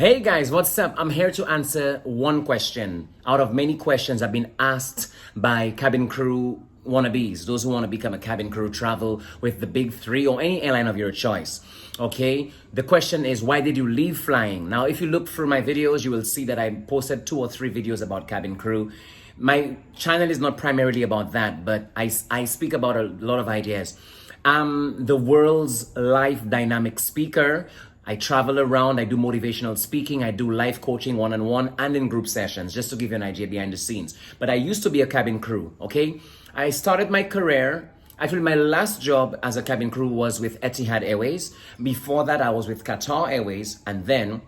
Hey guys, what's up? I'm here to answer one question out of many questions I've been asked by cabin crew wannabes, those who want to become a cabin crew, travel with the big three or any airline of your choice. Okay, the question is, why did you leave flying? Now, if you look through my videos, you will see that I posted 2 or 3 videos about cabin crew. My channel is not primarily about that, but I speak about a lot of ideas. I'm the world's life dynamic speaker. I travel around, I do motivational speaking, I do life coaching one-on-one and in group sessions, just to give you an idea behind the scenes. But I used to be a cabin crew, okay? I started my career, actually my last job as a cabin crew was with Etihad Airways. Before that, I was with Qatar Airways, and then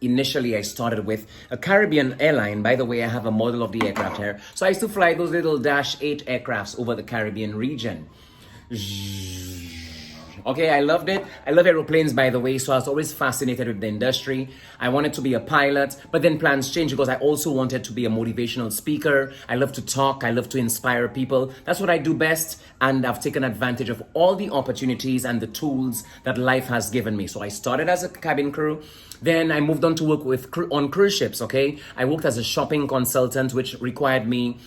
initially I started with a Caribbean airline. By the way, I have a model of the aircraft here. So I used to fly those little Dash 8 aircrafts over the Caribbean region. Okay, I loved it. I love aeroplanes, by the way, so I was always fascinated with the industry. I wanted to be a pilot, but then plans changed because I also wanted to be a motivational speaker. I love to talk. I love to inspire people. That's what I do best, and I've taken advantage of all the opportunities and the tools that life has given me. So I started as a cabin crew. Then I moved on to work on cruise ships, okay? I worked as a shopping consultant, which required me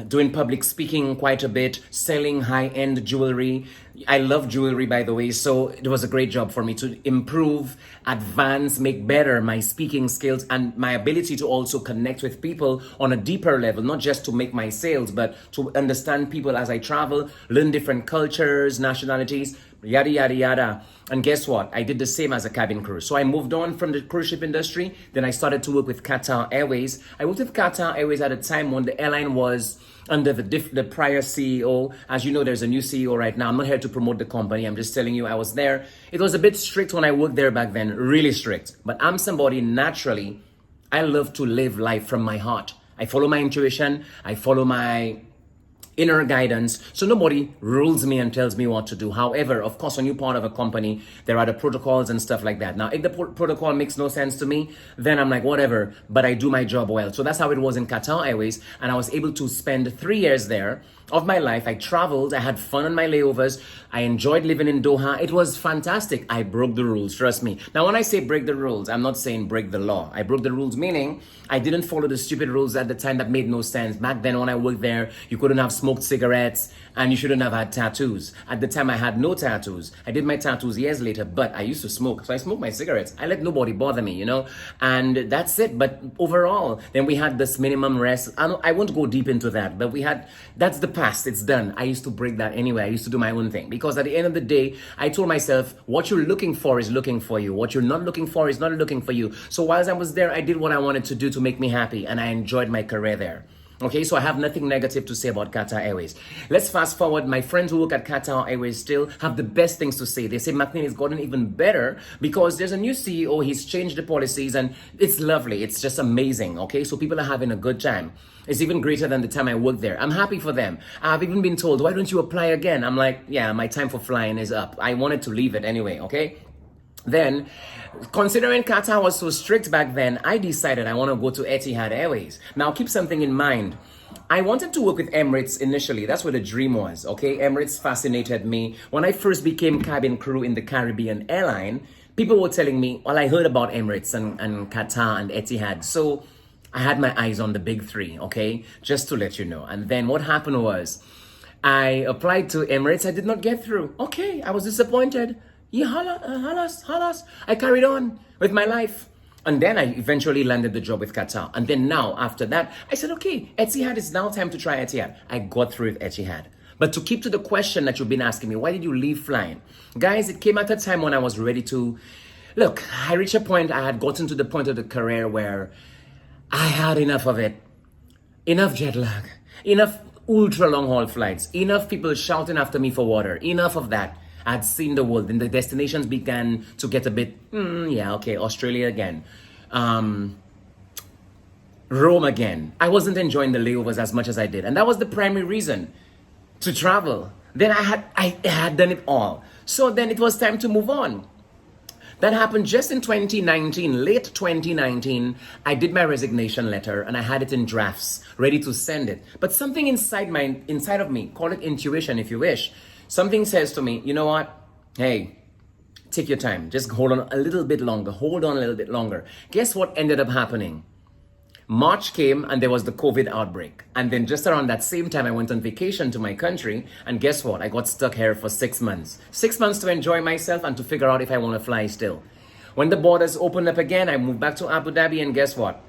doing public speaking quite a bit, selling high-end jewelry. I love jewelry, by the way, so it was a great job for me to improve, advance, make better my speaking skills and my ability to also connect with people on a deeper level, not just to make my sales, but to understand people as I travel, learn different cultures, nationalities, yada, yada, yada. And guess what? I did the same as a cabin crew. So I moved on from the cruise ship industry. Then I started to work with Qatar Airways. I worked with Qatar Airways at a time when the airline was under the prior CEO. As you know, there's a new CEO right now. I'm not here to promote the company. I'm just telling you I was there. It was a bit strict when I worked there back then, really strict. But I'm somebody naturally, I love to live life from my heart. I follow my intuition. I follow my inner guidance. So nobody rules me and tells me what to do. However, of course, when you're part of a company, there are the protocols and stuff like that. Now, if the protocol makes no sense to me, then I'm like, whatever, but I do my job well. So that's how it was in Qatar Airways. And I was able to spend 3 years there of my life. I traveled, I had fun on my layovers. I enjoyed living in Doha. It was fantastic. I broke the rules, trust me. Now, when I say break the rules, I'm not saying break the law. I broke the rules, meaning I didn't follow the stupid rules at the time that made no sense. Back then, when I worked there, you couldn't have smoked cigarettes and you shouldn't have had tattoos. At the time, I had no tattoos. I did my tattoos years later, but I used to smoke. So I smoked my cigarettes. I let nobody bother me, you know, and that's it. But overall, then we had this minimum rest. I won't go deep into that, but that's the past. It's done. I used to break that anyway. I used to do my own thing because at the end of the day, I told myself, what you're looking for is looking for you. What you're not looking for is not looking for you. So whilst I was there, I did what I wanted to do to make me happy, and I enjoyed my career there. Okay, so I have nothing negative to say about Qatar Airways. Let's fast forward. My friends who work at Qatar Airways still have the best things to say. They say McNeil has gotten even better because there's a new CEO. He's changed the policies and it's lovely. It's just amazing. Okay, so people are having a good time. It's even greater than the time I worked there. I'm happy for them. I've even been told, why don't you apply again? I'm like, yeah, my time for flying is up. I wanted to leave it anyway, okay? Then, considering Qatar was so strict back then, I decided I want to go to Etihad Airways. Now, keep something in mind. I wanted to work with Emirates initially. That's what the dream was, okay? Emirates fascinated me. When I first became cabin crew in the Caribbean airline, people were telling me, well, I heard about Emirates and Qatar and Etihad. So I had my eyes on the big three, okay? Just to let you know. And then what happened was, I applied to Emirates. I did not get through. Okay, I was disappointed. Yeah, halas. I carried on with my life. And then I eventually landed the job with Qatar. And then now, after that, I said, okay, Etihad, it's now time to try Etihad. I got through with Etihad. But to keep to the question that you've been asking me, why did you leave flying? Guys, it came at a time when I was ready to... Look, I reached a point, I had gotten to the point of the career where I had enough of it. Enough jet lag. Enough ultra long haul flights. Enough people shouting after me for water. Enough of that. I'd seen the world, and the destinations began to get a bit, yeah, okay, Australia again, Rome again. I wasn't enjoying the layovers as much as I did, and that was the primary reason to travel. Then I had done it all, so then it was time to move on. That happened just in 2019, late 2019. I did my resignation letter and I had it in drafts, ready to send it. But something inside of me, call it intuition if you wish, something says to me, you know what? Hey, take your time. Just hold on a little bit longer. Hold on a little bit longer. Guess what ended up happening? March came and there was the COVID outbreak. And then just around that same time, I went on vacation to my country. And guess what? I got stuck here for 6 months. 6 months to enjoy myself and to figure out if I want to fly still. When the borders opened up again, I moved back to Abu Dhabi, and guess what?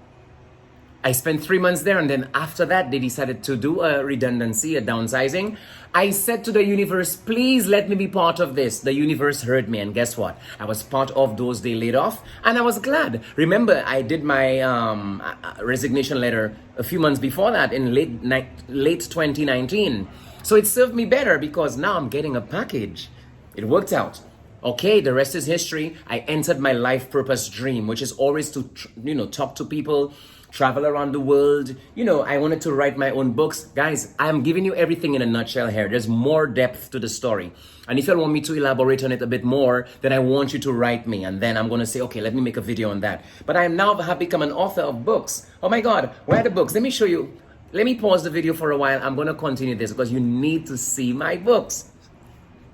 I spent 3 months there, and then after that, they decided to do a redundancy, a downsizing. I said to the universe, please let me be part of this. The universe heard me, and guess what? I was part of those they laid off, and I was glad. Remember, I did my resignation letter a few months before that in late 2019. So it served me better because now I'm getting a package. It worked out. Okay, the rest is history. I entered my life purpose dream, which is always to, talk to people, travel around the world. I wanted to write my own books. Guys, I'm giving you everything in a nutshell here. There's more depth to the story. And if you want me to elaborate on it a bit more, then I want you to write me. And then I'm going to say, okay, let me make a video on that. But I have become an author of books. Oh my God, where are the books? Let me show you. Let me pause the video for a while. I'm going to continue this because you need to see my books.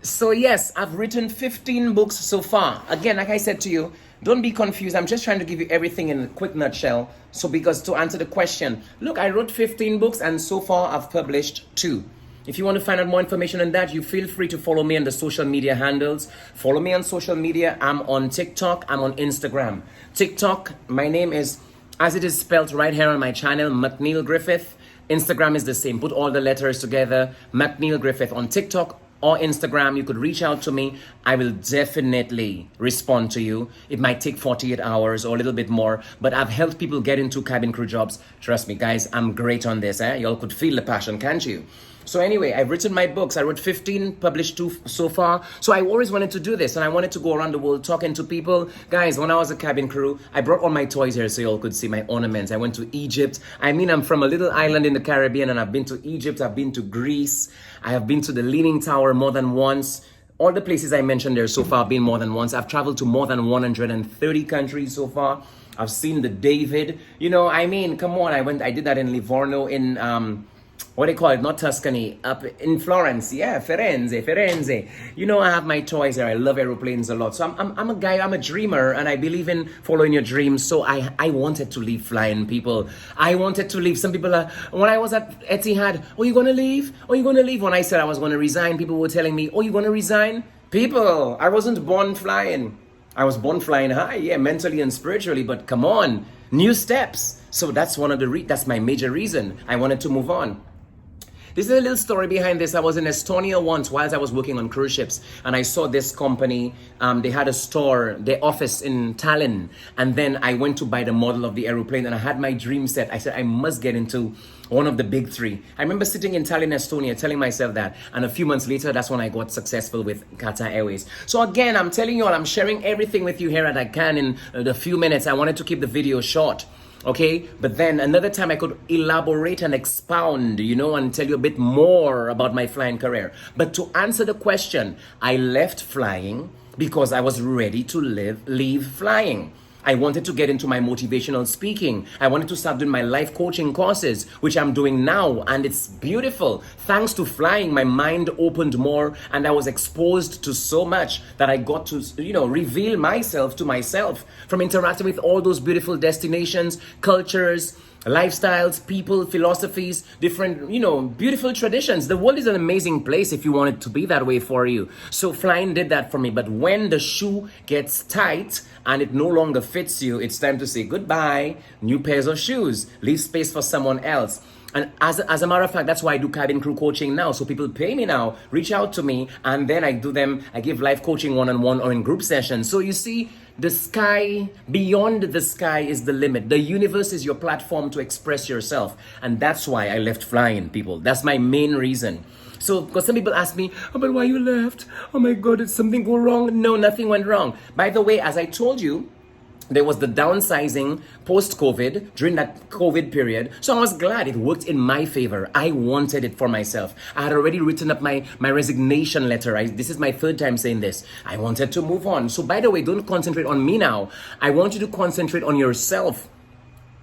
So yes, I've written 15 books so far. Again, like I said to you, don't be confused. I'm just trying to give you everything in a quick nutshell. So because to answer the question, look, I wrote 15 books and so far I've published 2. If you want to find out more information on that, you feel free to follow me on the social media handles. Follow me on social media. I'm on TikTok. I'm on Instagram. TikTok, my name is, as it is spelled right here on my channel, McNeil Griffith. Instagram is the same. Put all the letters together, McNeil Griffith. On TikTok or Instagram, you could reach out to me. I will definitely respond to you. It might take 48 hours or a little bit more, but I've helped people get into cabin crew jobs. Trust me, guys, I'm great on this. Y'all could feel the passion, can't you? So anyway, I've written my books. I wrote 15, published 2 so far. So I always wanted to do this, and I wanted to go around the world talking to people. Guys, when I was a cabin crew, I brought all my toys here so y'all could see my ornaments. I went to Egypt. I'm from a little island in the Caribbean, and I've been to Egypt. I've been to Greece. I have been to the Leaning Tower more than once. All the places I mentioned there so far have been more than once. I've traveled to more than 130 countries so far. I've seen the David. Come on. I did that in Livorno in what do they call it? Not Tuscany, up in Florence. Yeah, Firenze. I have my toys there. I love aeroplanes a lot. So I'm a guy, I'm a dreamer, and I believe in following your dreams. So I wanted to leave flying, people. I wanted to leave. Some people when I was at Etihad, oh, you gonna leave? Oh, you gonna leave? When I said I was gonna resign, people were telling me, oh, you gonna resign? People, I wasn't born flying. I was born flying high, yeah, mentally and spiritually, but come on, new steps. So that's one of that's my major reason I wanted to move on. This is a little story behind this. I was in Estonia once whilst I was working on cruise ships, and I saw this company. They had a store, their office in Tallinn, and then I went to buy the model of the aeroplane, and I had my dream set. I said I must get into one of the big 3. I remember sitting in Tallinn, Estonia, telling myself that, and a few months later, that's when I got successful with Qatar Airways. So again, I'm telling you all, I'm sharing everything with you here that I can in the few minutes. I wanted to keep the video short. Okay, but then another time I could elaborate and expound, and tell you a bit more about my flying career. But to answer the question, I left flying because I was ready to leave flying. I wanted to get into my motivational speaking. I wanted to start doing my life coaching courses, which I'm doing now, and it's beautiful. Thanks to flying, my mind opened more, and I was exposed to so much that I got to, reveal myself to myself from interacting with all those beautiful destinations, cultures, lifestyles, people, philosophies, different, beautiful traditions. The world is an amazing place if you want it to be that way for you. So flying did that for me. But when the shoe gets tight and it no longer fits you, it's time to say goodbye, new pairs of shoes, leave space for someone else. And as a matter of fact, that's why I do cabin crew coaching now. So people pay me now, reach out to me, and then I give life coaching one-on-one or in group sessions. So you see, the sky, beyond the sky is the limit. The universe is your platform to express yourself. And that's why I left flying, people. That's my main reason. So, because some people ask me, oh, but why you left? Oh my God, did something go wrong? No, nothing went wrong. By the way, as I told you, there was the downsizing post-COVID during that COVID period. So I was glad it worked in my favor. I wanted it for myself. I had already written up my resignation letter. This is my 3rd time saying this. I wanted to move on. So by the way, don't concentrate on me now. I want you to concentrate on yourself.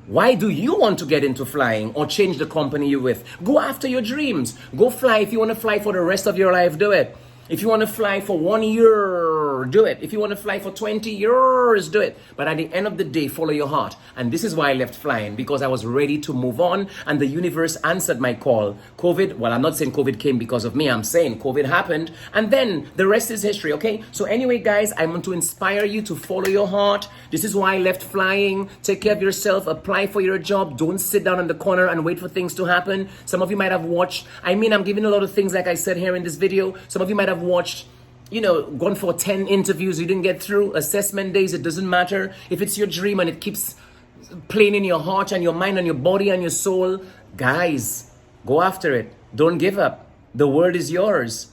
Why do you want to get into flying or change the company you're with? Go after your dreams. Go fly. If you want to fly for the rest of your life, do it. If you want to fly for 1 year, do it. If you want to fly for 20 years, do it. But at the end of the day, follow your heart. And this is why I left flying, because I was ready to move on, and the universe answered my call. COVID, well, I'm not saying COVID came because of me. I'm saying COVID happened, and then the rest is history, okay? So anyway, guys, I want to inspire you to follow your heart. This is why I left flying. Take care of yourself. Apply for your job. Don't sit down in the corner and wait for things to happen. Some of you might have watched, I'm giving a lot of things like I said here in this video. Some of you might have watched, gone for 10 interviews, you didn't get through, assessment days, it doesn't matter. If it's your dream and it keeps playing in your heart and your mind and your body and your soul, guys, go after it. Don't give up. The world is yours.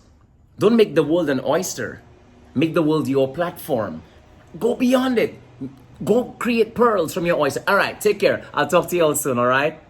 Don't make the world an oyster. Make the world your platform. Go beyond it. Go create pearls from your oyster. All right, take care. I'll talk to you all soon, all right?